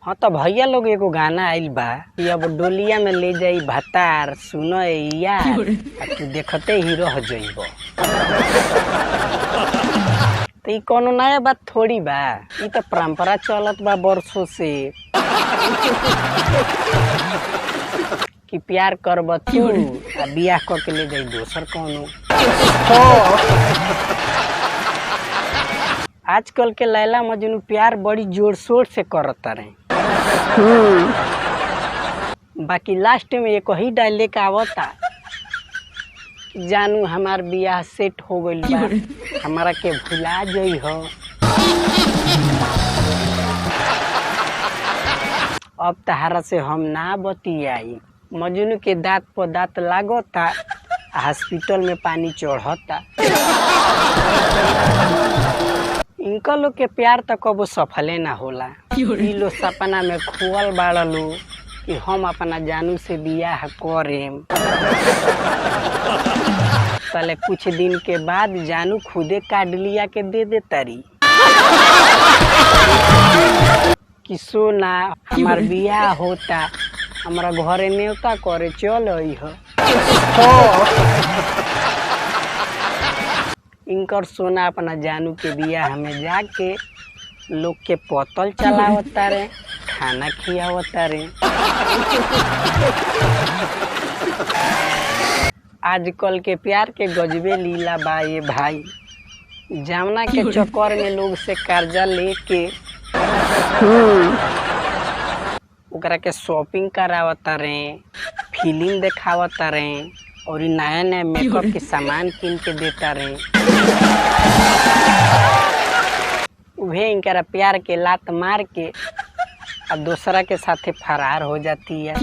हाँ तो भैया लोग एगो गाना आइल बा कि अब डोलिया में ले जाई भतार सुनो यार तू देखते ही रह जइबो। तो ई कोनो नया बात थोड़ी बा, ई तो परंपरा चलत बा बरसों से कि प्यार करब तू आ बियाह क के ले जाई दोसर कोनो। आजकल के लैला मजनू प्यार बड़ी जोर शोर से करत रहे। बाकी लास्ट में एक ही डायलॉग आवता, जानू हमार बियाह सेट हो गइल बा, हमारा के भुला जई हो। अब तहारा से हम ना बतियाई। मजनू के दांत पर दांत लागता, हॉस्पिटल में पानी चढ़ता। इनका लोग के प्यार तो कबो सफले ना होला। ई लोग सपना में खोल बाड़लो कि हम अपना जानू से बियाह करेम। पहले कुछ दिन के बाद जानू खुदे कार्ड लिया के दे दे तारी कि सोना हमार बियाह होता, हमारा घरे न्योता करे चल आई हो। इनकर सोना अपना जानू के बियाह में जाके लोग के पतल चलावता रे, खाना खियावता रे। आजकल के प्यार के गजबे लीला बा ये भाई। जमुना के चक्कर में लोग से कर्जा लेके ओकरा के शॉपिंग करावता रे, फिल्म देखावता रे और नया नया मेकअप के सामान किन के देता रे। उहे इनकरा प्यार के लात मार के और दूसरा के साथे फरार हो जाती है।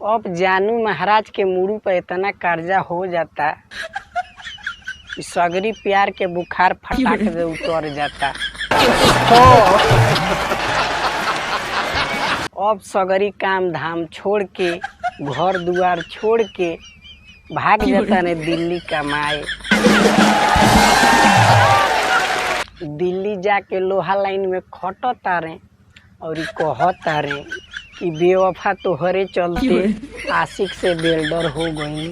अब जानू महाराज के मुड़ी पर इतना कर्जा हो जाता कि सगरी प्यार के बुखार फटाक से उतर जाता। अब सगरी काम धाम छोड़ के, घर दुआर छोड़ के भाग जाता ने दिल्ली कमाए। दिल्ली जाके लोहा लाइन में खटता रे और कहता रे कि बेवफा तोहरे चलते आशिक से बेल्डर हो गई।